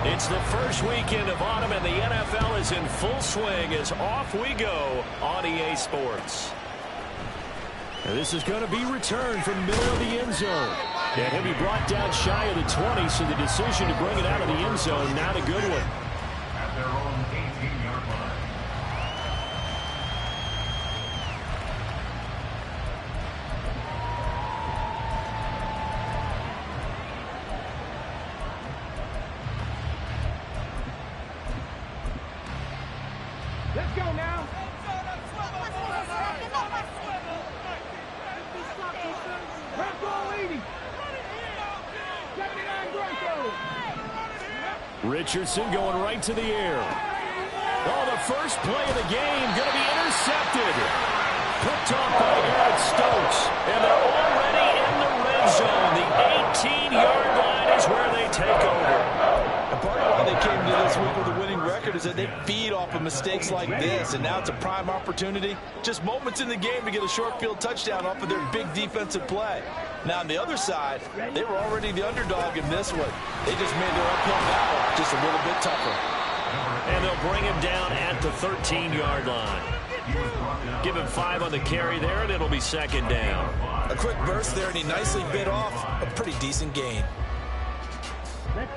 It's the first weekend of autumn, and the NFL is in full swing as off we go on EA Sports. And this is going to be returned from the middle of the end zone. And he'll be brought down shy of the 20, so the decision to bring it out of the end zone, not a good one. At their own 18-yard line. Let's go now. Richardson going right to the air. Oh, the first play of the game going to be intercepted. Picked off by Aaron Stokes. And they're already in the red zone. The 18-yard line is where they take over. And part of why they came to this week with a winning record is that they feed off of mistakes like this. And now it's a prime opportunity. Just moments in the game to get a short field touchdown off of their big defensive play. Now, on the other side, they were already the underdog in this one. They just made their uphill battle just a little bit tougher. And they'll bring him down at the 13-yard line. Give him 5 on the carry there, and it'll be second down. A quick burst there, and he nicely bit off a pretty decent gain.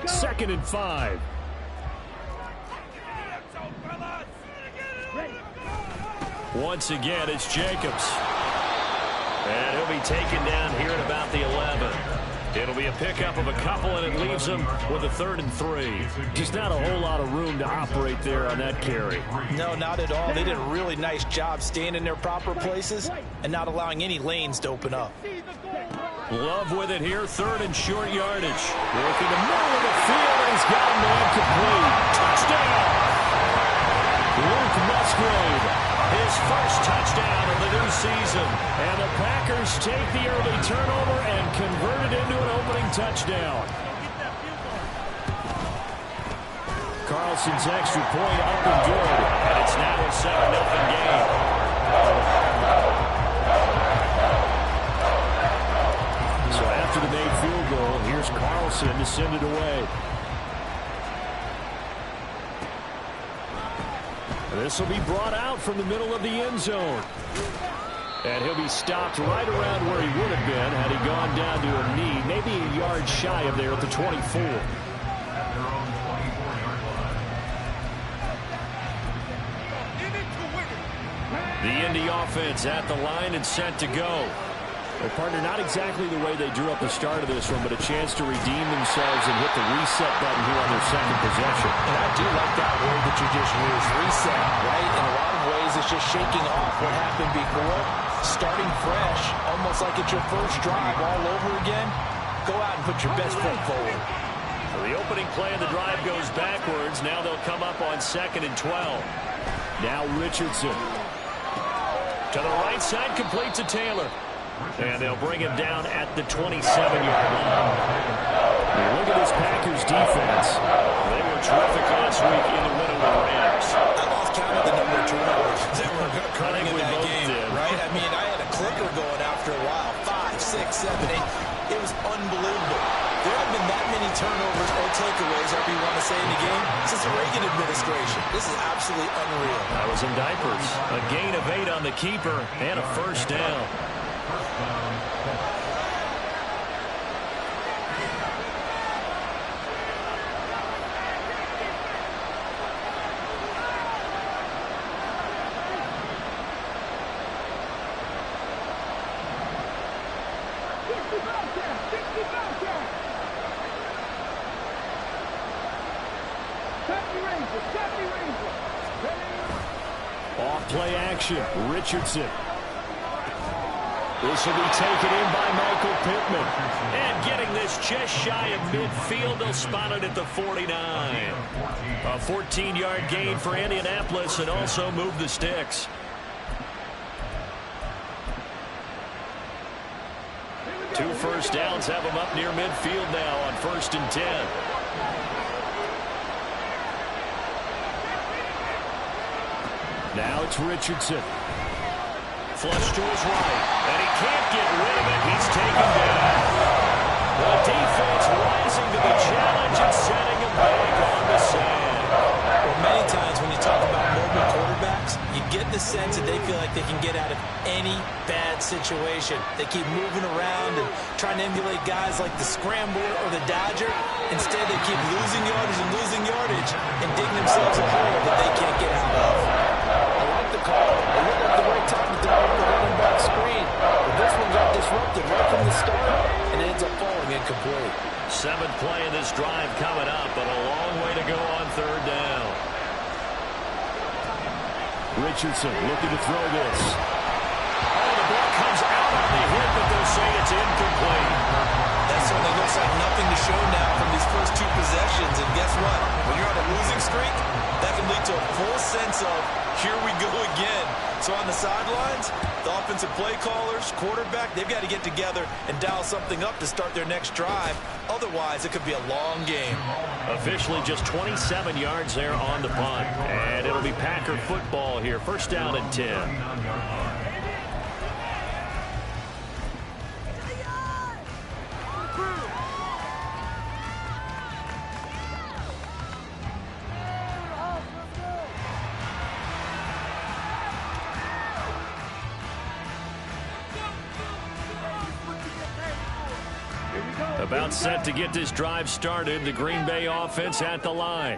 2nd and 5. Once again, it's Jacobs. And he'll be taken down here at about the 11. It'll be a pickup of a couple, and it leaves him with a 3rd and 3. Just not a whole lot of room to operate there on that carry. No, not at all. They did a really nice job staying in their proper places and not allowing any lanes to open up. Love with it here, 3rd and short yardage. Working the middle of the field, and he's got him incomplete. Touchdown! Luke Musgrave. His first touchdown of the new season. And the Packers take the early turnover and convert it into an opening touchdown. Carlson's extra point up and good. And it's now a 7-0 game. So after the made field goal, here's Carlson to send it away. This will be brought out from the middle of the end zone. And he'll be stopped right around where he would have been had he gone down to a knee, maybe a yard shy of there at the 24. The Indy offense at the line and set to go. Well, partner, not exactly the way they drew up the start of this one, but a chance to redeem themselves and hit the reset button here on their second possession. And I do like that word that you just used, reset, right? In a lot of ways, it's just shaking off what happened before, starting fresh, almost like it's your first drive all over again. Go out and put your best foot forward. So the opening play of the drive goes backwards. Now they'll come up on 2nd and 12. Now Richardson. To the right side, complete to Taylor. And they'll bring him down at the 27-yard line. Look at this Packers defense. They were terrific last week in the win over the Rams. I lost count of the number of turnovers that were occurring in we that both game, did. right? I mean, I had a clicker going after a while. 5, 6, 7, 8. It was unbelievable. There haven't been that many turnovers or takeaways, however you want to say, in the game since the Reagan administration. This is absolutely unreal. I was in diapers. A gain of 8 on the keeper and a first down. Off play action, Richardson. This will be taken in by Michael Pittman. And getting this just shy of midfield, they'll spot it at the 49. A 14-yard gain for Indianapolis and also move the sticks. Two first downs have them up near midfield now on 1st and 10. Now it's Richardson. Flush to his right, and he can't get rid of it. He's taken down. The defense rising to the challenge. situation. They keep moving around and trying to emulate guys like the Scrambler or the Dodger. Instead, they keep losing yardage and digging themselves a hole that they can't get out of. I like the call. It looked like the right time to throw up the running back screen. But this one got disrupted right from the start, and it ends up falling incomplete. 7th play of this drive coming up, but a long way to go on 3rd down. Richardson looking to throw this. Oh, the ball comes out on the hit, but they'll say it's incomplete. That certainly looks like nothing to show now from these first 2 possessions. And guess what? When you're on a losing streak, that can lead to a full sense of, here we go again. So on the sidelines, the offensive play callers, quarterback, they've got to get together and dial something up to start their next drive. Otherwise, it could be a long game. Officially just 27 yards there on the punt. And it'll be Packer football here. 1st down and 10. About set to get this drive started. The Green Bay offense at the line.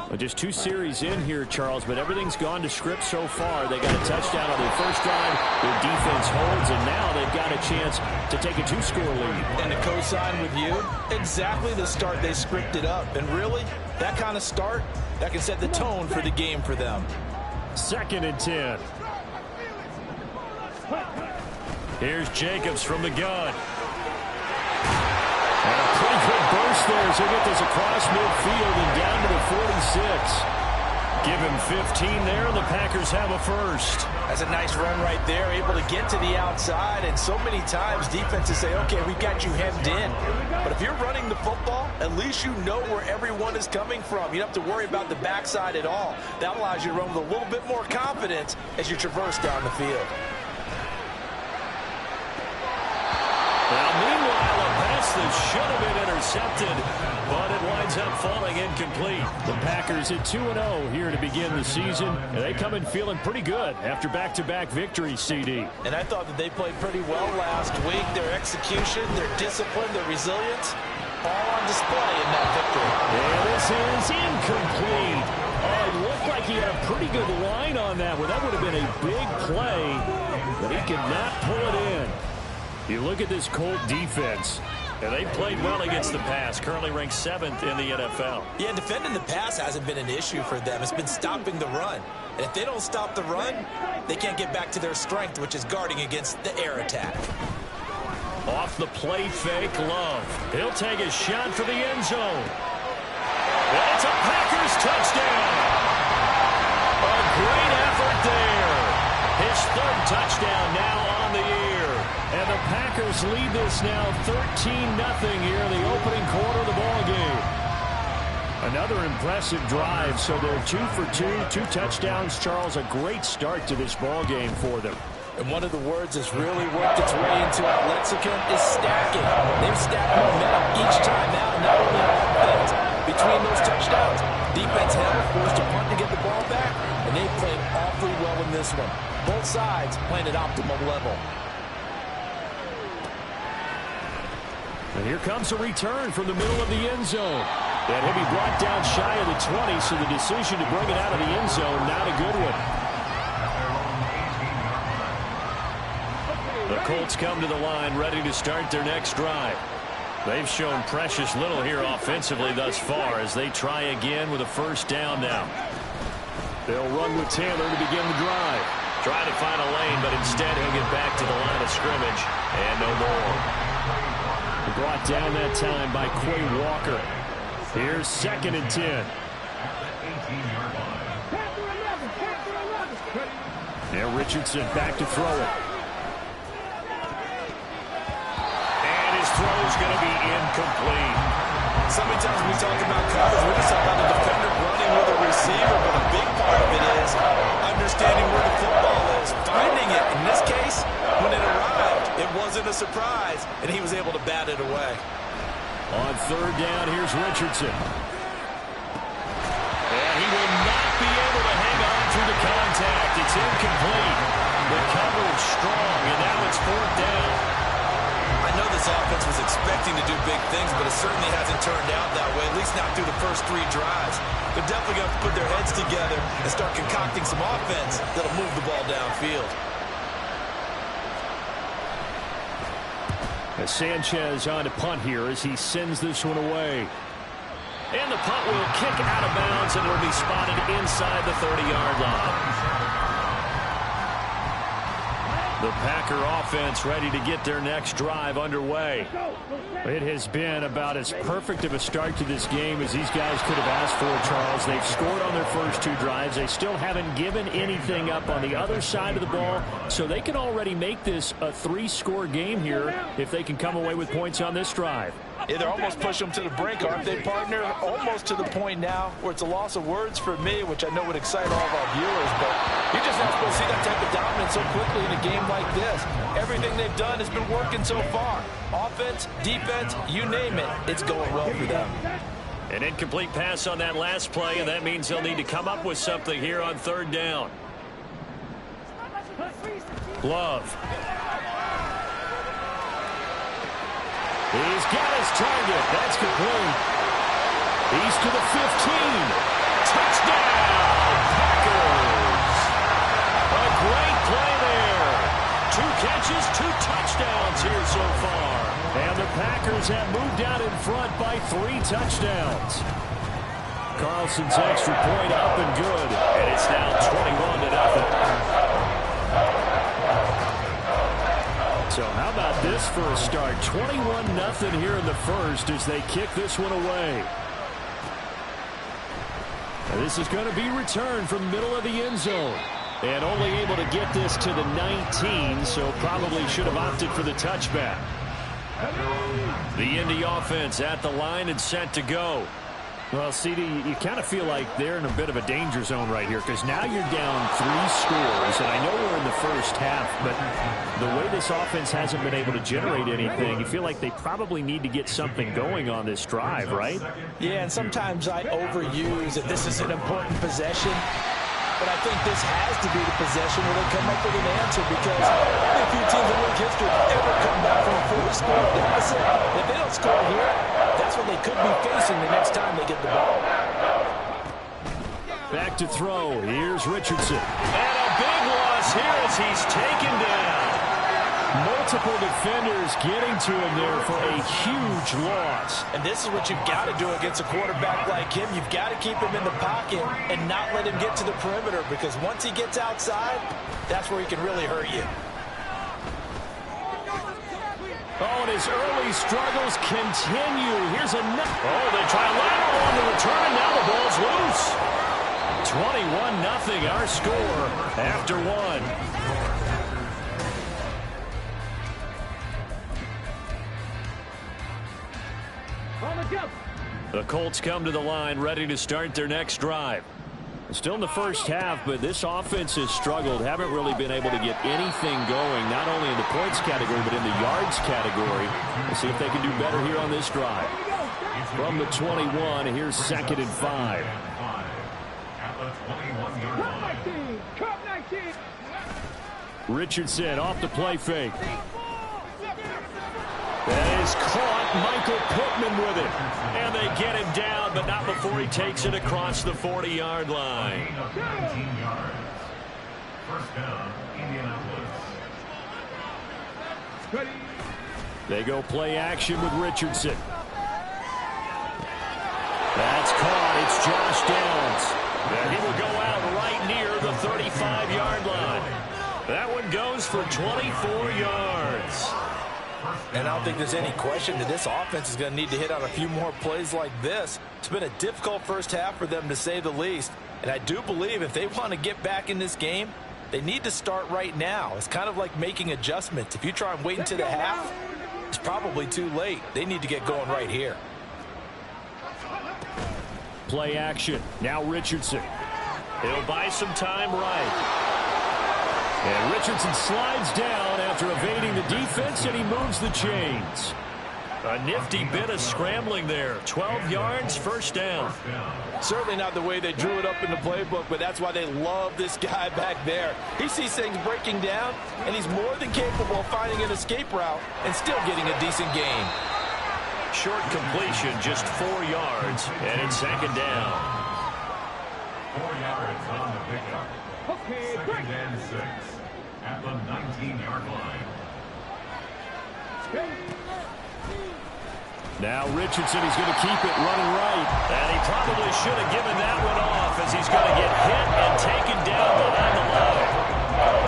Well, just 2 series in here, Charles, but everything's gone to script so far. They got a touchdown on their first drive. Their defense holds, and now they've got a chance to take a 2-score lead. And to co-sign with you, exactly the start they scripted up. And really, that kind of start, that can set the tone for the game for them. 2nd and 10. Here's Jacobs from the gun. And a pretty good burst there as he'll get this across midfield and down to the 46. Give him 15 there, and the Packers have a first. That's a nice run right there, able to get to the outside. And so many times defenses say, okay, we've got you hemmed in. But if you're running the football, at least you know where everyone is coming from. You don't have to worry about the backside at all. That allows you to run with a little bit more confidence as you traverse down the field. Now, meanwhile, a pass that should have been intercepted, but it winds up falling incomplete. The Packers at 2-0 here to begin the season, and they come in feeling pretty good after back-to-back victories, CD. And I thought that they played pretty well last week. Their execution, their discipline, their resilience, all on display in that victory. And this is incomplete. Oh, it looked like he had a pretty good line on that one. That would have been a big play, but he could not pull it in. You look at this Colt defense, and they played well against the pass, currently ranked 7th in the NFL. Yeah, defending the pass hasn't been an issue for them. It's been stopping the run. And if they don't stop the run, they can't get back to their strength, which is guarding against the air attack. Off the play fake, Love. He'll take a shot for the end zone. And it's a Packers touchdown. A great effort there. His 3rd touchdown now on the year. And the Packers lead this now 13-0 here in the opening quarter of the ballgame. Another impressive drive, so they're 2 for 2 touchdowns. Charles, a great start to this ballgame for them. And one of the words that's really worked its way into our lexicon is stacking. They've stacked momentum each time out, not only on offense. Between those touchdowns, defense held, forced a punt to get the ball back, and they played awfully well in this one. Both sides playing at optimal level. And here comes a return from the middle of the end zone. And he'll be brought down shy of the 20, so the decision to bring it out of the end zone, not a good one. The Colts come to the line ready to start their next drive. They've shown precious little here offensively thus far as they try again with a 1st down now. They'll run with Taylor to begin the drive. Try to find a lane, but instead he'll get back to the line of scrimmage and no more. Brought down that time by Quay Walker. Here's 2nd and 10. Now Richardson back to throw it. And his throw is going to be incomplete. So many times when we talk about coverage, we're just talking about the defender running with a receiver, but a big part of it is understanding where the football is, finding it. In this case, when it arrived, it wasn't a surprise, and he was able to bat it away. On 3rd down, here's Richardson. And he will not be able to hang on through the contact. It's incomplete. The coverage strong, and now it's 4th down. I know this offense was expecting to do big things, but it certainly hasn't turned out that way, at least not through the first 3 drives. They're definitely going to have to put their heads together and start concocting some offense that'll move the ball downfield. As Sanchez on to punt here as he sends this one away. And the punt will kick out of bounds, and it'll be spotted inside the 30-yard line. The Packer offense ready to get their next drive underway. It has been about as perfect of a start to this game as these guys could have asked for, Charles. They've scored on their first 2 drives. They still haven't given anything up on the other side of the ball, so they can already make this a 3-score game here if they can come away with points on this drive. Yeah, they're almost pushing them to the brink, aren't they, partner? Almost to the point now where it's a loss of words for me, which I know would excite all of our viewers, but you're just not supposed to see that type of dominance so quickly in a game like this. Everything they've done has been working so far. Offense, defense, you name it, it's going well for them. An incomplete pass on that last play, and that means they'll need to come up with something here on 3rd down. Love. He's got his target. That's complete. He's to the 15. Touchdown, Packers. A great play there. 2 catches, 2 touchdowns here so far. And the Packers have moved out in front by 3 touchdowns. Carlson's extra point up and good. And it's now 21-0. So how about this for a start? 21-0 here in the first as they kick this one away. Now this is going to be returned from the middle of the end zone. And only able to get this to the 19, so probably should have opted for the touchback. The Indy offense at the line and set to go. Well, CD, you kind of feel like they're in a bit of a danger zone right here because now you're down 3 scores, and I know we're in the first half, but the way this offense hasn't been able to generate anything, you feel like they probably need to get something going on this drive, right? Yeah, and sometimes I overuse that this is an important possession, but I think this has to be the possession where they come up with an answer because only a few teams in league history have ever come back from a 4-score deficit. If they don't score here, that's what they could be facing the next time they get the ball. Back to throw. Here's Richardson. And a big loss here as he's taken down. Multiple defenders getting to him there for a huge loss. And this is what you've got to do against a quarterback like him. You've got to keep him in the pocket and not let him get to the perimeter because once he gets outside, that's where he can really hurt you. Oh, and his early struggles continue. Here's another. Oh, they try a lateral on the return. Now the ball's loose. 21-0 our score after 1. The Colts come to the line ready to start their next drive. Still in the first half, but this offense has struggled. Haven't really been able to get anything going, not only in the points category, but in the yards category. We'll see if they can do better here on this drive. From the 21, here's 2nd and 5. Richardson off the play fake. That is caught. Michael Pittman with it. And they get him down, but not before he takes it across the 40-yard line. 19 yards. First down, Indianapolis. They go play action with Richardson. That's caught. It's Josh Downs. And he will go out right near the 35-yard line. That one goes for 24 yards. And I don't think there's any question that this offense is going to need to hit on a few more plays like this. It's been a difficult first half for them, to say the least. And I do believe if they want to get back in this game, they need to start right now. It's kind of like making adjustments. If you try and wait until the half, it's probably too late. They need to get going right here. Play action. Now Richardson. He'll buy some time right. And Richardson slides down after evading the defense, and he moves the chains. A nifty bit of scrambling there. 12 yards, first down. Certainly not the way they drew it up in the playbook, but that's why they love this guy back there. He sees things breaking down, and he's more than capable of finding an escape route and still getting a decent gain. Short completion, just 4 yards, and it's second down. 4 yards on the pickup. Okay, Second and 6 at the 19-yard line. Now Richardson, he's going to keep it running right. And he probably should have given that one off as he's going to get hit and taken down behind the line.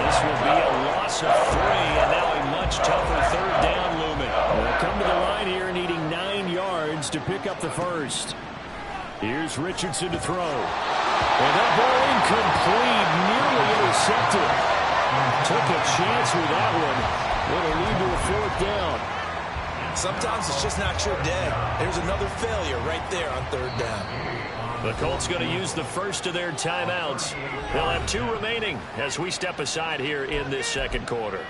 This will be a loss of 3, and now a much tougher third down looming. They'll come to the line here needing 9 yards to pick up the first. Here's Richardson to throw. And that ball incomplete, nearly intercepted. Took a chance with that one. It'll lead to a fourth down. Sometimes it's just not your day. There's another failure right there on third down. The Colts going to use the first of their timeouts. They'll have 2 remaining as we step aside here in this second quarter.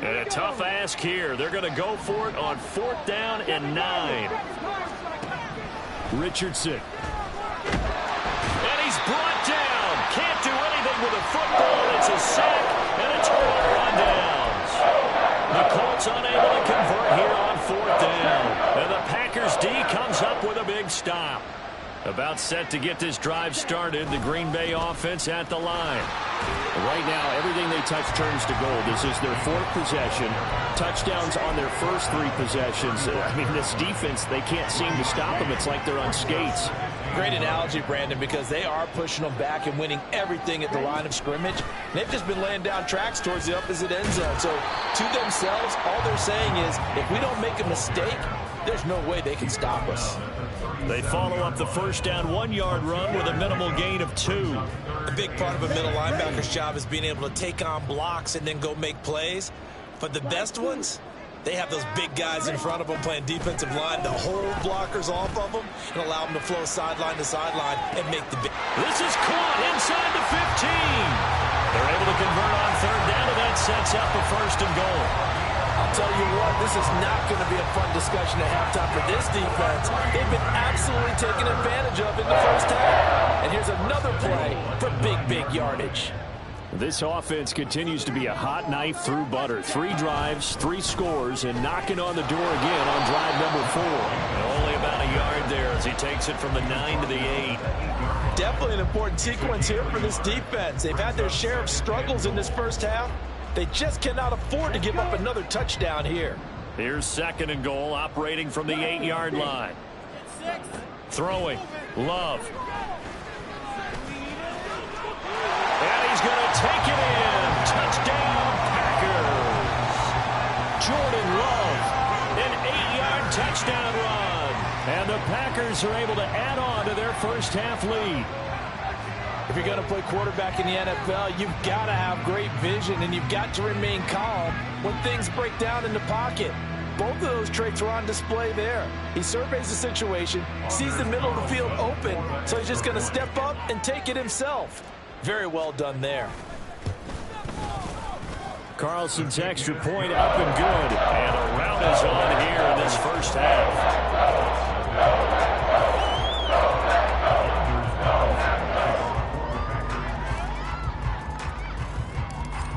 And a tough ask here. They're going to go for it on 4th down and 9. Richardson. And he's brought down. Can't do anything with a football. It's a sack and a turnover on downs. The Colts unable to convert here on 4th down. And the Packers D comes up with a big stop. About set to get this drive started. The Green Bay offense at the line. Right now, everything they touch turns to gold. This is their 4th possession. Touchdowns on their first 3 possessions. I mean, this defense, they can't seem to stop them. It's like they're on skates. Great analogy, Brandon, because they are pushing them back and winning everything at the line of scrimmage. They've just been laying down tracks towards the opposite end zone. So to themselves, all they're saying is, if we don't make a mistake, there's no way they can stop us. They follow up the first down 1-yard run with a minimal gain of 2. A big part of a middle linebacker's job is being able to take on blocks and then go make plays. But the best ones, they have those big guys in front of them playing defensive line to hold blockers off of them and allow them to flow sideline to sideline and make the big. This is caught inside the 15. They're able to convert on 3rd down, and that sets up a 1st and goal. I'll tell you what, this is not going to be a fun discussion at halftime for this defense. They've been absolutely taken advantage of in the first half. And here's another play for big yardage. This offense continues to be a hot knife through butter. 3 drives, 3 scores, and knocking on the door again on drive number 4. And only about a yard there as he takes it from the 9 to the 8. Definitely an important sequence here for this defense. They've had their share of struggles in this first half. They just cannot afford to give up another touchdown here. Here's 2nd and goal, operating from the 8-yard line. Throwing, Love. And he's going to take it in. Touchdown, Packers. Jordan Love, an 8-yard touchdown run. And the Packers are able to add on to their first half lead. If you're going to play quarterback in the NFL, you've got to have great vision, and you've got to remain calm when things break down in the pocket. Both of those traits were on display there. He surveys the situation, sees the middle of the field open, so he's just going to step up and take it himself. Very well done there. Carlson's extra point up and good. And a rout is on here in this first half.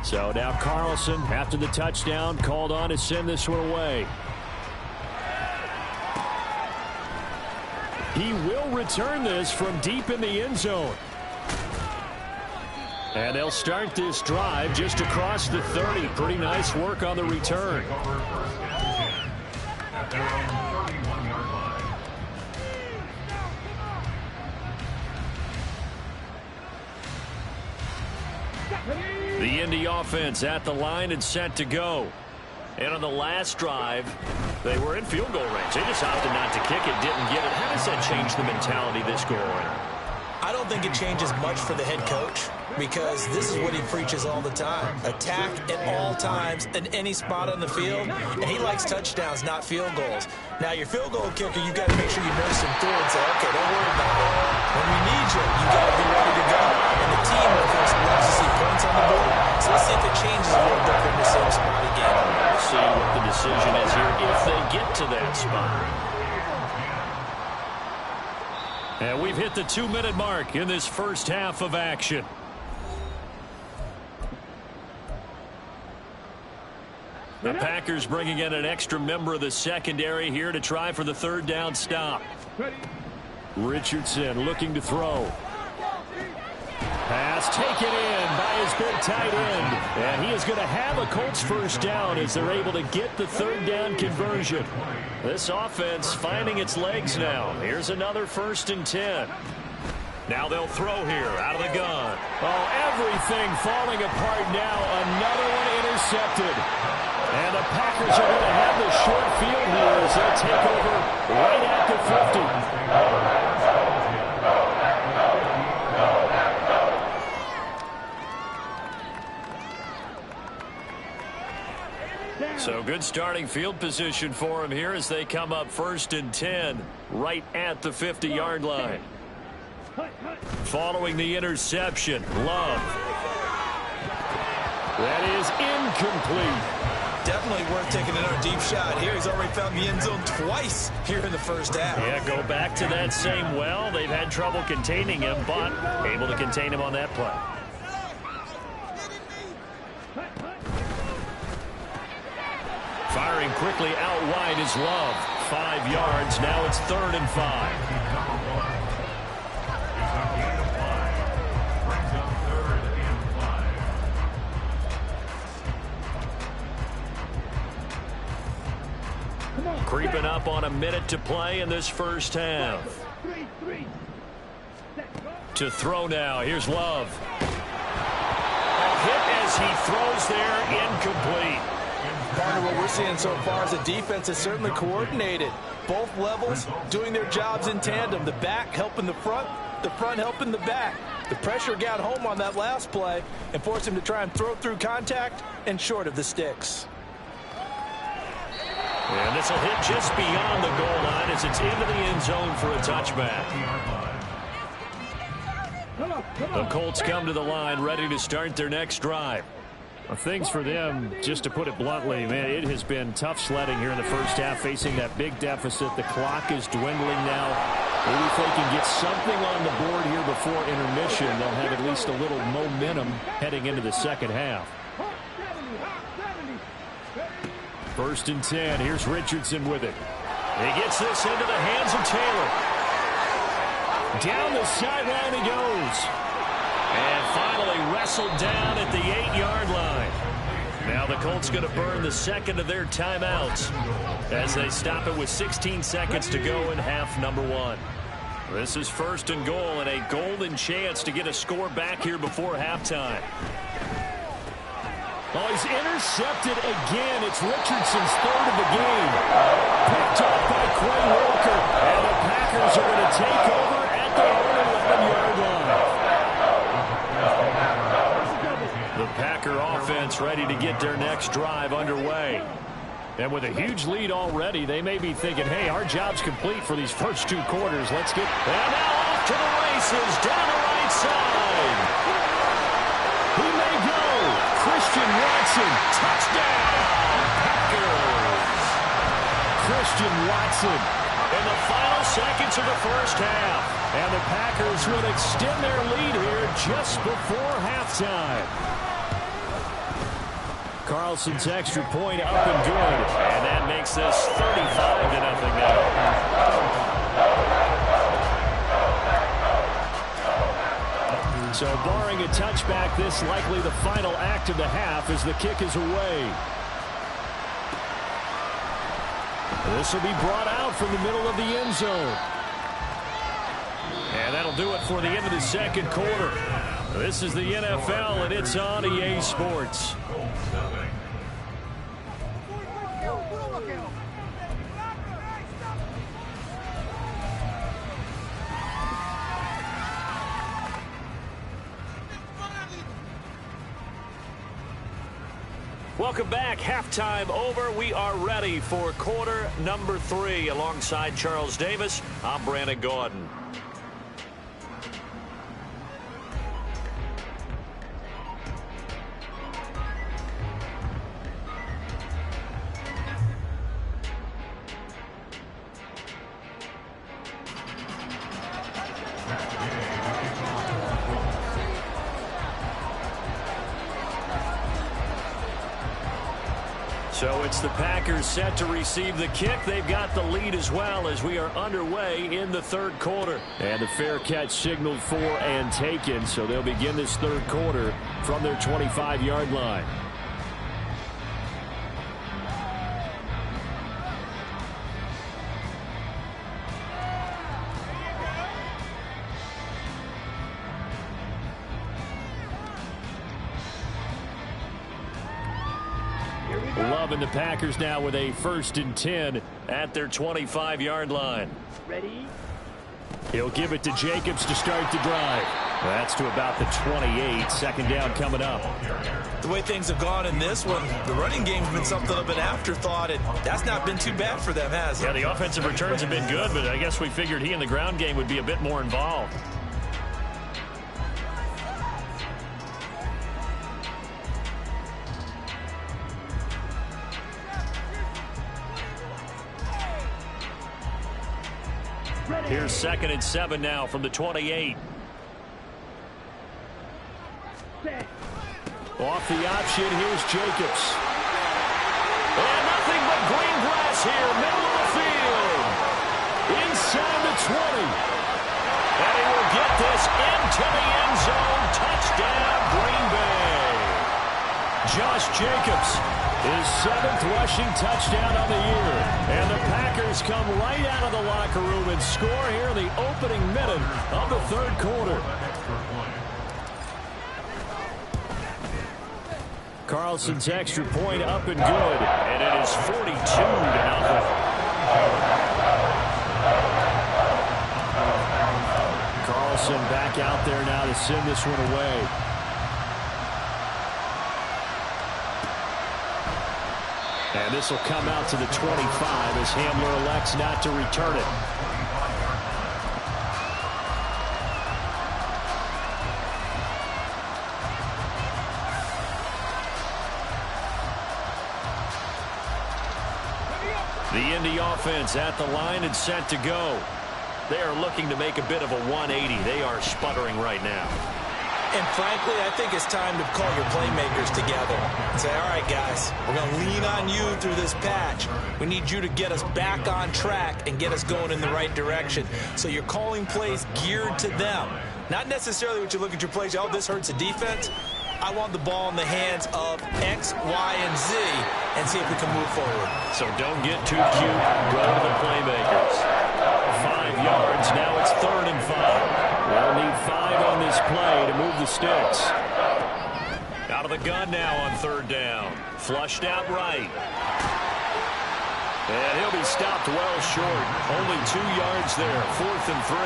So now Carlson, after the touchdown, called on to send this one away. He will return this from deep in the end zone. And they'll start this drive just across the 30. Pretty nice work on the return. At their own 31-yard line. The Indy offense at the line and set to go. And on the last drive, they were in field goal range. They just opted not to kick it, didn't get it. How does that change the mentality this go on? I don't think it changes much for the head coach. because this is what he preaches all the time. Attack at all times in any spot on the field, and he likes touchdowns, not field goals. Now, your field goal kicker, you've got to make sure you nurse him through and say, okay, don't worry about it. When we need you, you got to be ready to go. And the team, of course, loves to see points on the board. So let's see if it changes a little bit from the same spot again. We'll see what the decision is here if they get to that spot. And we've hit the 2-minute mark in this first half of action. The Packers bringing in an extra member of the secondary here to try for the third down stop. Richardson looking to throw. Pass taken in by his big tight end. And he is going to have a Colts first down as they're able to get the third down conversion. This offense finding its legs now. Here's another 1st and 10. Now they'll throw here out of the gun. Oh, everything falling apart now. Another one intercepted. And the Packers are going to have the short field here as they'll take over right at the 50. So good starting field position for him here as they come up 1st and 10 right at the 50-yard line. Following the interception, Love. That is incomplete. Definitely worth taking another deep shot here. He's already found the end zone twice here in the first half. Yeah, go back to that same well. They've had trouble containing him, but able to contain him on that play. Firing quickly out wide is Love. 5 yards. Now it's 3rd and 5. Creeping up on a minute to play in this first half. To throw now. Here's Love. A hit as he throws there, incomplete. Partner, what we're seeing so far is the defense is certainly coordinated. Both levels doing their jobs in tandem. The back helping the front helping the back. The pressure got home on that last play and forced him to try and throw through contact and short of the sticks. And this will hit just beyond the goal line as it's into the end zone for a touchback. The Colts come to the line ready to start their next drive. Well, things for them, just to put it bluntly, man, it has been tough sledding here in the first half, facing that big deficit. The clock is dwindling now. Maybe if they can get something on the board here before intermission, they'll have at least a little momentum heading into the second half. 1st and 10. Here's Richardson with it. He gets this into the hands of Taylor. Down the sideline he goes. And finally wrestled down at the 8-yard line. Now the Colts going to burn the second of their timeouts as they stop it with 16 seconds to go in half number 1. This is 1st and goal and a golden chance to get a score back here before halftime. Oh, he's intercepted again. It's Richardson's 3rd of the game. Picked off by Quay Walker. And the Packers are going to take over at their own 11-yard line. The Packer offense ready to get their next drive underway. And with a huge lead already, they may be thinking, hey, our job's complete for these first 2 quarters. Let's get... And now off to the races down the right side. He may go. Christian Watson, touchdown, Packers. Christian Watson in the final seconds of the first half. And the Packers would extend their lead here just before halftime. Carlson's extra point up and good. And that makes this 35-0 now. So barring a touchback, this likely the final act of the half as the kick is away. This will be brought out from the middle of the end zone. And that'll do it for the end of the second quarter. This is the NFL, and it's on EA Sports. Welcome back. Halftime over. We are ready for quarter number 3. Alongside Charles Davis, I'm Brandon Gaudin. So it's the Packers set to receive the kick. They've got the lead as well as we are underway in the third quarter. And the fair catch signaled for and taken. So they'll begin this third quarter from their 25-yard line. Loving the Packers now with a 1st and 10 at their 25-yard line. Ready? He'll give it to Jacobs to start the drive. That's to about the 28. Second down coming up. The way things have gone in this one, the running game's been something of an afterthought, and that's not been too bad for them, has it? Yeah, the offensive returns have been good, but I guess we figured he in the ground game would be a bit more involved. Here's 2nd and 7 now from the 28. Off the option, here's Jacobs. And nothing but green grass here, middle of the field. Inside the 20. And he will get this into the end zone. Touchdown, Green Bay. Josh Jacobs, his 7th rushing touchdown on the year. And the Packers come right out of the locker room and score here in the opening minute of the third quarter. Carlson's extra point up and good. And it is 42-0. Carlson back out there now to send this one away. And this will come out to the 25 as Hamler elects not to return it. The Indy offense at the line and set to go. They are looking to make a bit of a 180. They are sputtering right now. And frankly, I think it's time to call your playmakers together and say, all right, guys, we're going to lean on you through this patch. We need you to get us back on track and get us going in the right direction. So you're calling plays geared to them. Not necessarily what you look at your plays, oh, this hurts the defense. I want the ball in the hands of X, Y, and Z and see if we can move forward. So don't get too cute. Go to the playmakers. 5 yards. Now it's 3rd and 5. They'll need 5 on this play to move the sticks. Out of the gun now on 3rd down. Flushed out right. And he'll be stopped well short. Only 2 yards there. 4th and 3.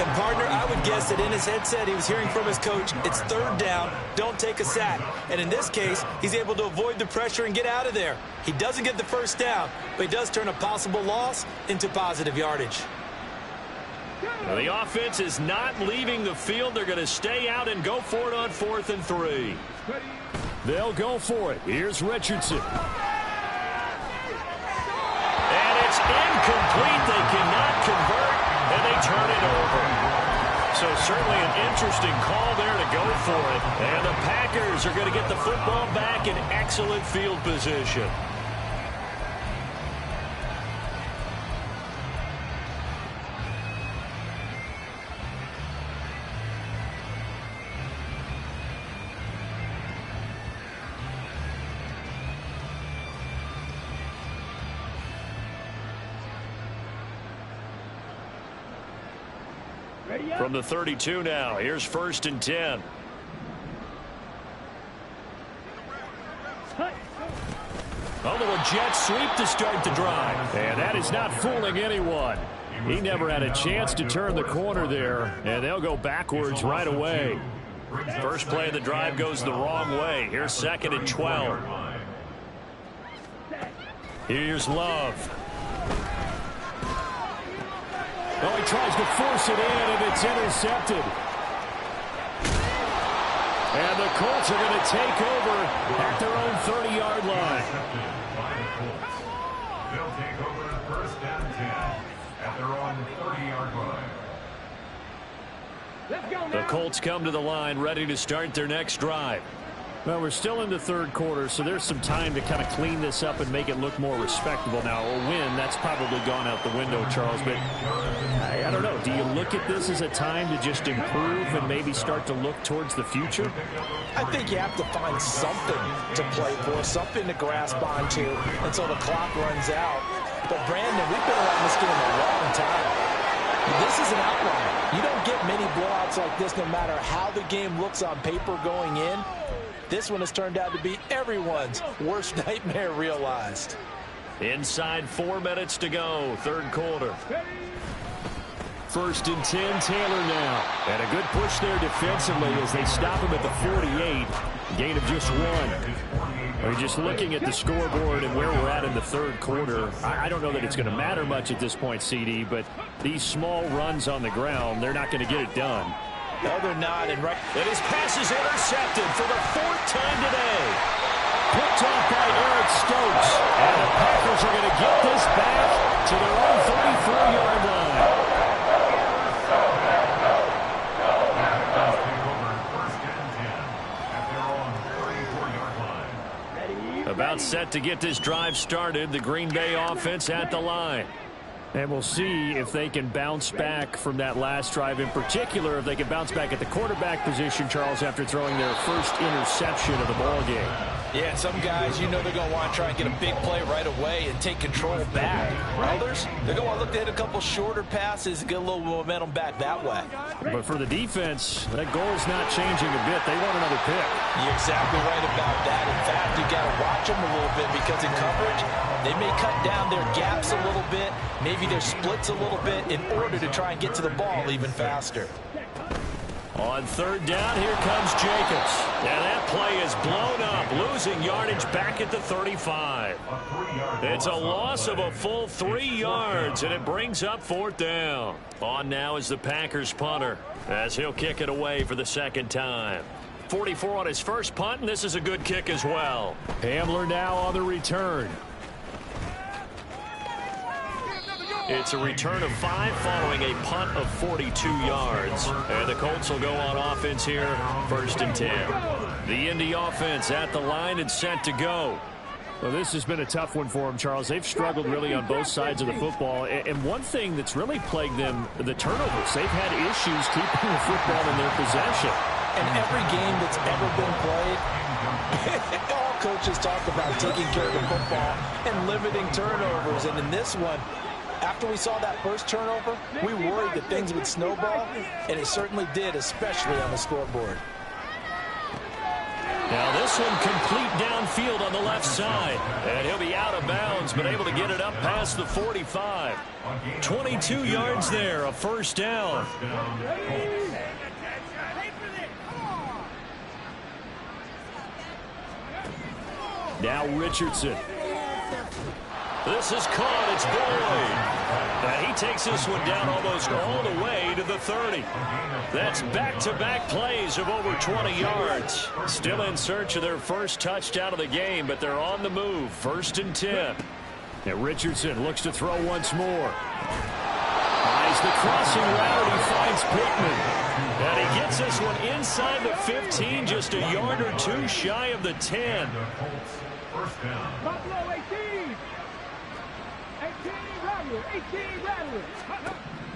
And, partner, I would guess that in his headset he was hearing from his coach, it's 3rd down, don't take a sack. And in this case, he's able to avoid the pressure and get out of there. He doesn't get the 1st down, but he does turn a possible loss into positive yardage. Now the offense is not leaving the field. They're going to stay out and go for it on 4th and 3. They'll go for it. Here's Richardson. And it's incomplete. They cannot convert, and they turn it over. So certainly an interesting call there to go for it. And the Packers are going to get the football back in excellent field position. From the 32 now, here's 1st and 10. A little jet sweep to start the drive. And that is not fooling anyone. He never had a chance to turn the corner there, and they'll go backwards right away. First play of the drive goes the wrong way. Here's 2nd and 12. Here's Love. Oh, he tries to force it in, and it's intercepted. And the Colts are going to take over at their own 30-yard line. They'll take over 1st and 10 at their own 30-yard line. Let's go now. The Colts come to the line, ready to start their next drive. Well, we're still in the third quarter, so there's some time to kind of clean this up and make it look more respectable. Now, a win, that's probably gone out the window, Charles, but I don't know. Do you look at this as a time to just improve and maybe start to look towards the future? I think you have to find something to play for, something to grasp onto until the clock runs out. But, Brandon, we've been around this game a long time. This is an outlier. You don't get many blowouts like this no matter how the game looks on paper going in. This one has turned out to be everyone's worst nightmare realized. Inside 4 minutes to go, third quarter. 1st and 10, Taylor now. And a good push there defensively as they stop him at the 48. Gain of just 1. We're just looking at the scoreboard and where we're at in the third quarter. I don't know that it's going to matter much at this point, CD, but these small runs on the ground, they're not going to get it done. No, they're not. And his pass is intercepted for the 4th time today. Picked off by Eric Stokes. And the Packers are going to get this back to their own 34-yard line. About set to get this drive started. The Green Bay offense at the line. And we'll see if they can bounce back from that last drive, in particular, if they can bounce back at the quarterback position, Charles, after throwing their first interception of the ballgame. Yeah, some guys, you know they're going to want to try and get a big play right away and take control back. Others, they're going to want to look to hit a couple shorter passes and get a little momentum back that way. But for the defense, that goal's not changing a bit. They want another pick. You're exactly right about that. In fact, you got to watch them a little bit because in coverage, they may cut down their gaps a little bit, maybe their splits a little bit in order to try and get to the ball even faster. On 3rd down, here comes Jacobs. And that play is blown up, losing yardage back at the 35. It's a loss of a full 3 yards, and it brings up 4th down. On now is the Packers punter, as he'll kick it away for the 2nd time. 44 on his first punt, and this is a good kick as well. Hamler now on the return. It's a return of 5 following a punt of 42 yards. And the Colts will go on offense here, 1st and 10. The Indy offense at the line and set to go. Well, this has been a tough one for them, Charles. They've struggled really on both sides of the football. And one thing that's really plagued them, the turnovers. They've had issues keeping the football in their possession. And every game that's ever been played, all coaches talk about taking care of the football and limiting turnovers. And in this one, after we saw that first turnover, we worried that things would snowball, and it certainly did, especially on the scoreboard. Now this one complete downfield on the left side. And he'll be out of bounds, but able to get it up past the 45. 22 yards there, a 1st down. Now Richardson. This is caught. It's Boyd. And he takes this one down almost all the way to the 30. That's back-to-back plays of over 20 yards. Still in search of their first touchdown of the game, but they're on the move. 1st and 10. And Richardson looks to throw once more. Eyes the crossing route. He finds Pittman. And he gets this one inside the 15, just a yard or 2 shy of the 10. Buffalo 18. 18 Rattler.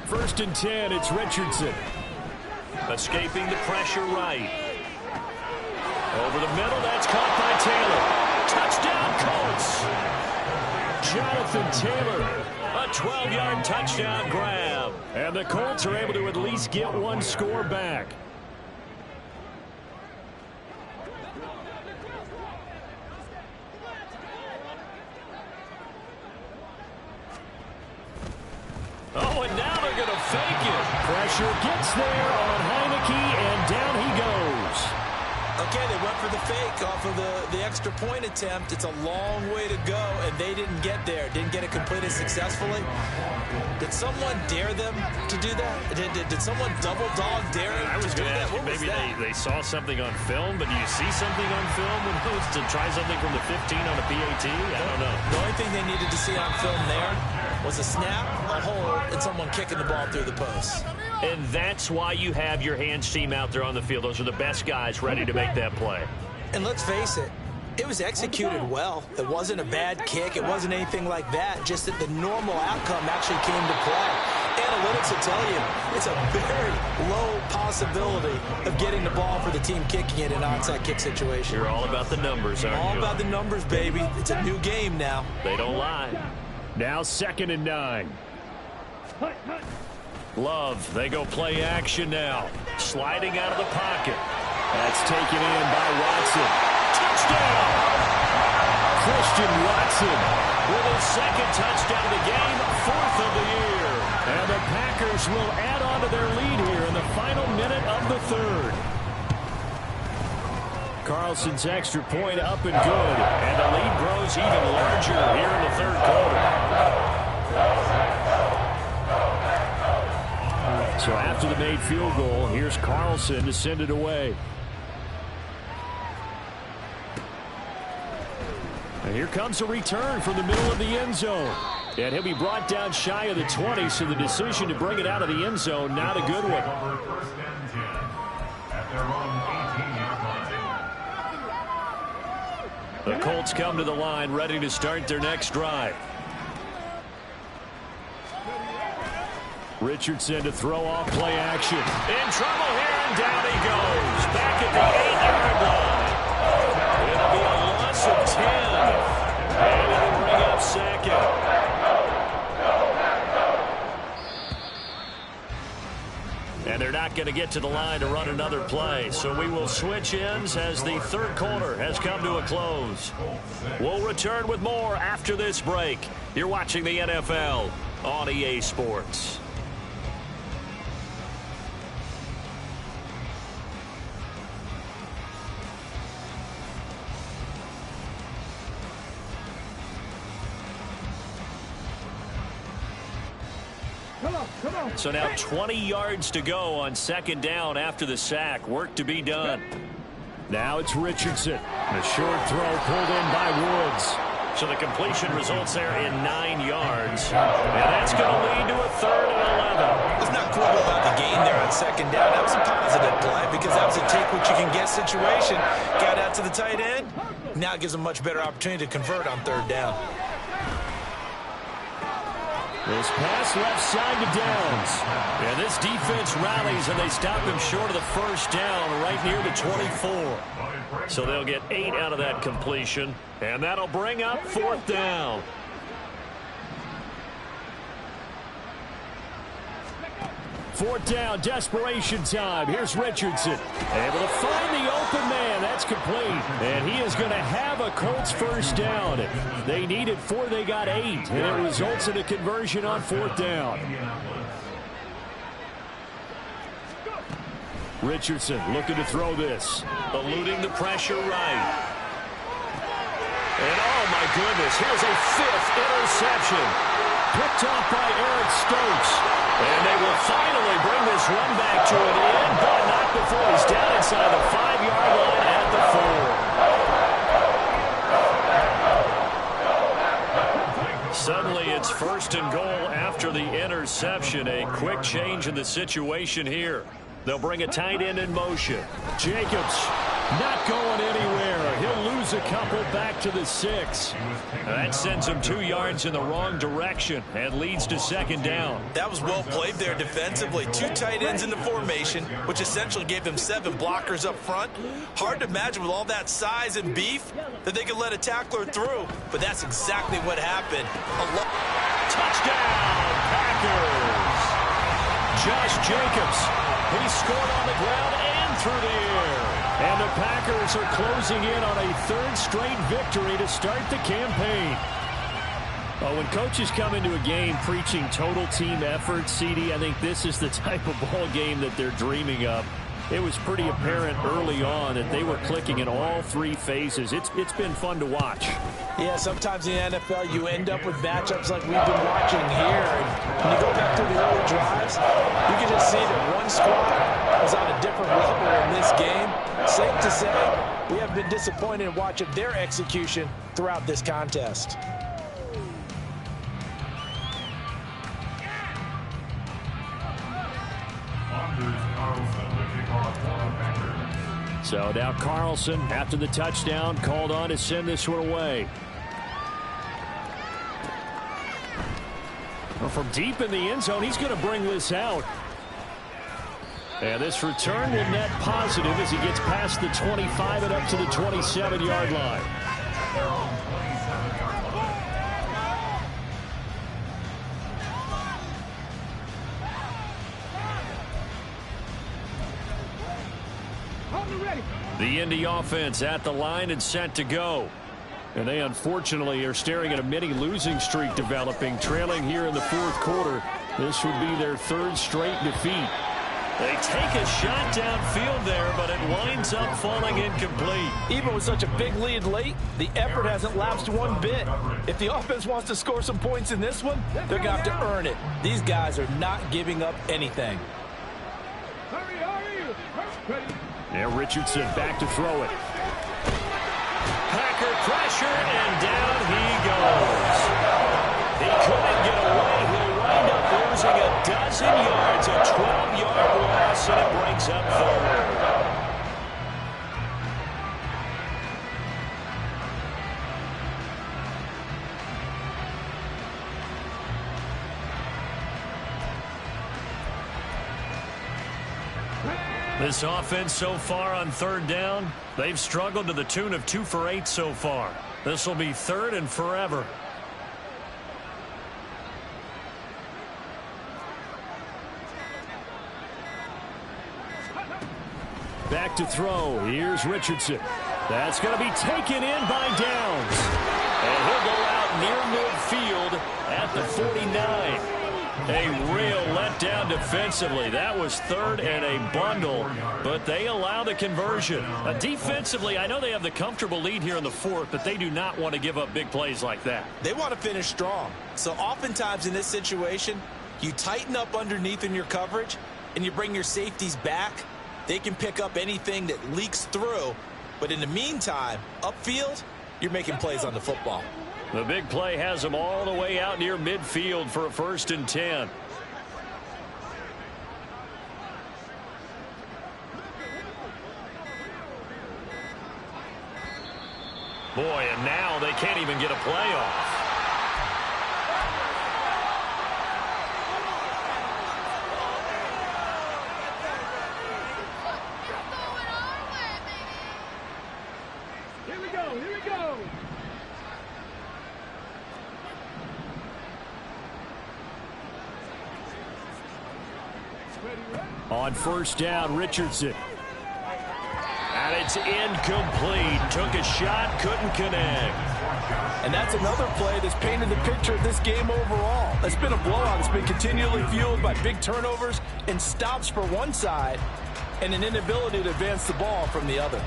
1st and 10, it's Richardson. Escaping the pressure right. Over the middle, that's caught by Taylor. Touchdown, Colts. Jonathan Taylor, a 12-yard touchdown grab. And the Colts are able to at least get one score back. Oh, and now they're going to fake it. Pressure gets there on Heineke, and down he goes. Okay, they went for the fake off of the extra point attempt. It's a long way to go, and they didn't get there. Didn't get it completed successfully. Did someone dare them to do that? Did someone double dog dare them I was to do going to that? ask you, What was maybe that? they saw something on film, but do you see something on film when it was to try something from the 15 on a PAT? I don't know. The only thing they needed to see on film there was a snap, a hold, and someone kicking the ball through the post. And that's why you have your hands team out there on the field. Those are the best guys ready to make that play. And let's face it, it was executed well. It wasn't a bad kick. It wasn't anything like that. Just that the normal outcome actually came to play. Analytics will tell you it's a very low possibility of getting the ball for the team kicking it in an onside kick situation. You're all about the numbers, aren't you? All about the numbers, baby. It's a new game now. They don't lie. Now 2nd and 9. Love, they go play action now. Sliding out of the pocket. That's taken in by Watson. Touchdown! Christian Watson. With his second touchdown of the game, 4th of the year. And the Packers will add on to their lead here in the final minute of the 3rd. Carlson's extra point up and good. And the lead grows even larger here in the 3rd quarter. So after the made field goal, here's Carlson to send it away. And here comes a return from the middle of the end zone. And he'll be brought down shy of the 20, so the decision to bring it out of the end zone, not a good one. First and 10 at their own 18-yard line. The Colts come to the line, ready to start their next drive. Richardson to throw off play action. In trouble here, and down he goes. Back at the 8-yard line. It'll be a loss of 10. And it'll bring up 2nd. And they're not going to get to the line to run another play. So we will switch ends as the 3rd quarter has come to a close. We'll return with more after this break. You're watching the NFL on EA Sports. So now 20 yards to go on 2nd down after the sack. Work to be done. Now it's Richardson. A short throw pulled in by Woods. So the completion results there in 9 yards. And that's going to lead to a 3rd and 11. It's not cool about the gain there on 2nd down. That was a positive play because that was a take what you can get situation. Got out to the tight end. Now it gives them much better opportunity to convert on 3rd down. This pass left side to Downs. And this defense rallies, and they stop him short of the 1st down right near the 24. So they'll get 8 out of that completion, and that'll bring up 4th down. Fourth down, desperation time. Here's Richardson. Able to find the open man. That's complete. And he is going to have a Colts 1st down. They needed 4, they got 8. And it results in a conversion on 4th down. Richardson looking to throw this. Eluding the pressure right. And oh my goodness, here's a 5th interception. Picked off by Eric Stokes. And they will finally bring this one back to an end, but not before he's down inside the 5-yard line at the 4. Suddenly it's 1st and goal after the interception. A quick change in the situation here. They'll bring a tight end in motion. Jacobs not going anywhere. He'll lose a couple back to the 6. That sends him 2 yards in the wrong direction and leads to 2nd down. That was well played there defensively. 2 tight ends in the formation, which essentially gave them 7 blockers up front. Hard to imagine with all that size and beef that they could let a tackler through, but that's exactly what happened. Touchdown, Packers! Josh Jacobs, he scored on the ground and through the air. And the Packers are closing in on a 3rd straight victory to start the campaign. When coaches come into a game preaching total team effort, CD, I think this is the type of ball game that they're dreaming of. It was pretty apparent early on that they were clicking in all three phases. It's been fun to watch. Yeah, sometimes in the NFL you end up with matchups like we've been watching here. And when you go back to the early drives, you can just see that one squad was on a different level in this game. Safe to say, we have been disappointed in watching their execution throughout this contest. So now Carlson, after the touchdown, called on to send this one away. Well, from deep in the end zone, he's going to bring this out. And this return will net positive as he gets past the 25 and up to the 27-yard line. The Indy offense at the line and set to go. And they unfortunately are staring at a mini losing streak developing, trailing here in the fourth quarter. This would be their third straight defeat. They take a shot downfield there, but it winds up falling incomplete. Even with such a big lead late, the effort hasn't lapsed one bit. If the offense wants to score some points in this one, they're going to have to earn it. These guys are not giving up anything. Now Richardson back to throw it. Packer pressure, and down he goes. He couldn't get away. He'll wind up losing a dozen yards, a 12-yard loss, and it brings up forward. This offense so far on third down, they've struggled to the tune of 2 for 8 so far. This will be third and forever. Back to throw. Here's Richardson. That's going to be taken in by Downs. And he'll go out near midfield at the 49. A real letdown defensively. That was third and a bundle, but they allow the conversion. Defensively, I know they have the comfortable lead here in the fourth, but they do not want to give up big plays like that. They want to finish strong. So oftentimes in this situation, you tighten up underneath in your coverage, and you bring your safeties back. They can pick up anything that leaks through, but in the meantime, upfield, you're making plays on the football. The big play has them all the way out near midfield for a 1st and 10. Boy, and now they can't even get a play off. Here we go, here we go. On first down, Richardson. And it's incomplete. Took a shot, couldn't connect. And that's another play that's painted the picture of this game overall. It's been a blowout. It's been continually fueled by big turnovers and stops for one side and an inability to advance the ball from the other.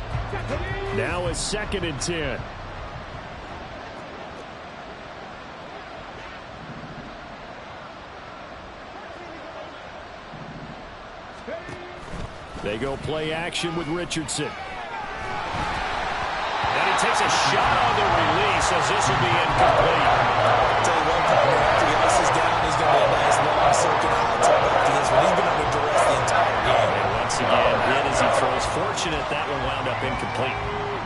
Now a 2nd and 10. They go play action with Richardson. And he takes a shot on the release as this will be incomplete. I'll tell you what, after the ice is down, he's going to be a nice long circuit high top after this one. He's been under duress the entire game. And once again, hit as he throws. Fortunate that one wound up incomplete.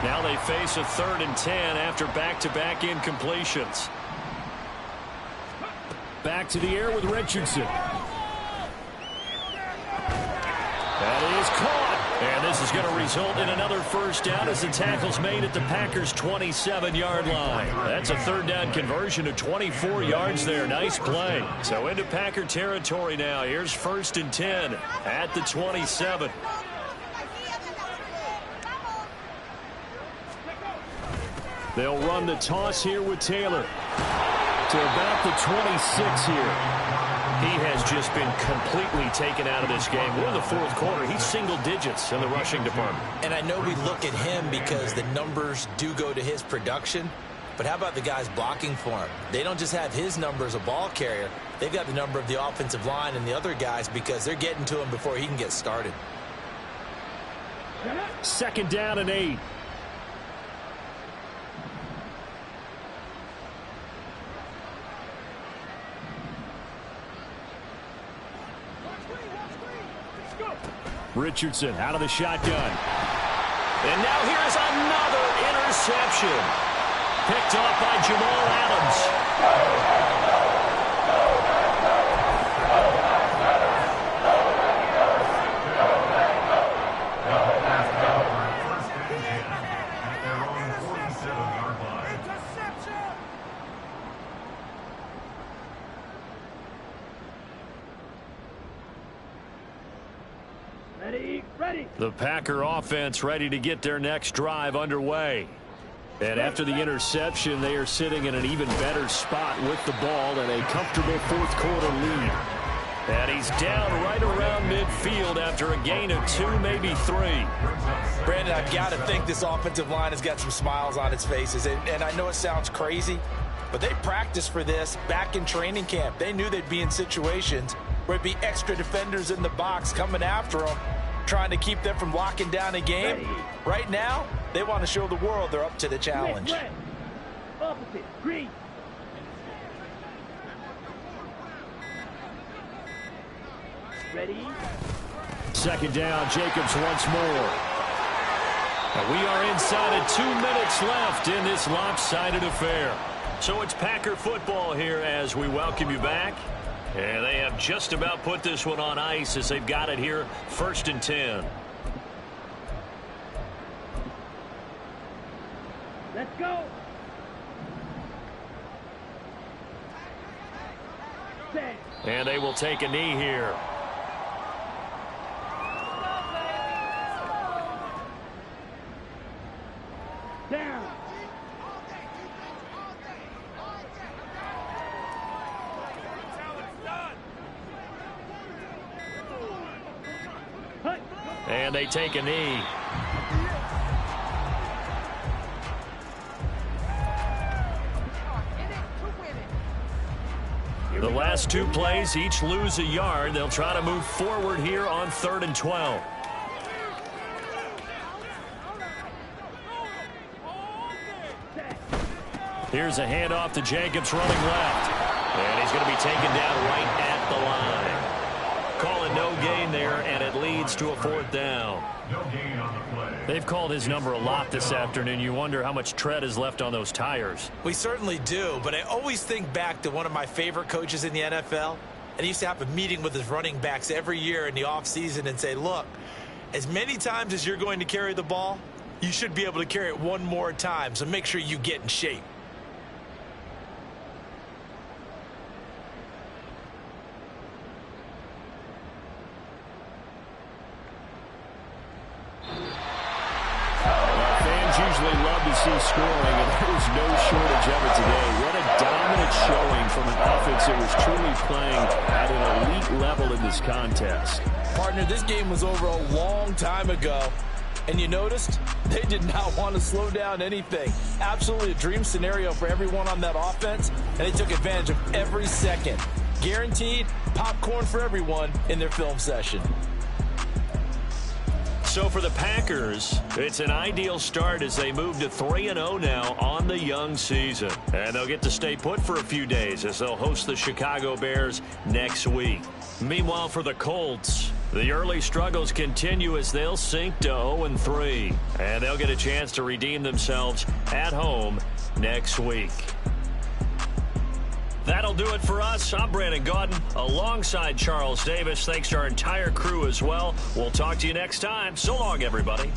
Now they face a 3rd and 10 after back-to-back incompletions. Back to the air with Richardson. That is caught. And this is going to result in another 1st down as the tackle's made at the Packers' 27-yard line. That's a 3rd down conversion of 24 yards there. Nice play. So into Packer territory now. Here's 1st and 10 at the 27. They'll run the toss here with Taylor to about the 26 here. He has just been completely taken out of this game. We're in the fourth quarter. He's single digits in the rushing department. And I know we look at him because the numbers do go to his production. But how about the guys blocking for him? They don't just have his number as a ball carrier. They've got the number of the offensive line and the other guys because they're getting to him before he can get started. 2nd down and 8. Richardson out of the shotgun. And now here's another interception. Picked off by Jamal Adams. The Packer offense ready to get their next drive underway. And after the interception, they are sitting in an even better spot with the ball and a comfortable fourth quarter lead. And he's down right around midfield after a gain of 2, maybe 3. Brandon, I've got to think this offensive line has got some smiles on its faces. And I know it sounds crazy, but they practiced for this back in training camp. They knew they'd be in situations where it'd be extra defenders in the box coming after them, trying to keep them from locking down a game. Right now, they want to show the world they're up to the challenge. Red. Opposite. Green. Ready? 2nd down, Jacobs once more. And we are inside of 2 minutes left in this lopsided affair. So it's Packer football here as we welcome you back. And they have just about put this one on ice as they've got it here, 1st and 10. Let's go. Set. And they will take a knee here. Down. And they take a knee. The last 2 plays each lose a yard. They'll try to move forward here on 3rd and 12. Here's a handoff to Jacobs running left. And he's going to be taken down right at the line. Call it no gain there, and it leads to a 4th down. No gain on the play. They've called his number a lot this afternoon. You wonder how much tread is left on those tires. We certainly do, but I always think back to one of my favorite coaches in the NFL. And he used to have a meeting with his running backs every year in the offseason and say, look, as many times as you're going to carry the ball, you should be able to carry it one more time, so make sure you get in shape. Usually love to see scoring, and there's no shortage of it today. What a dominant showing from an offense that was truly playing at an elite level in this contest. Partner, this game was over a long time ago, and you noticed they did not want to slow down anything. Absolutely a dream scenario for everyone on that offense, and they took advantage of every second. Guaranteed popcorn for everyone in their film session. So for the Packers, it's an ideal start as they move to 3-0 now on the young season. And they'll get to stay put for a few days as they'll host the Chicago Bears next week. Meanwhile, for the Colts, the early struggles continue as they'll sink to 0-3. And they'll get a chance to redeem themselves at home next week. That'll do it for us. I'm Brandon Gaudin alongside Charles Davis. Thanks to our entire crew as well. We'll talk to you next time. So long, everybody.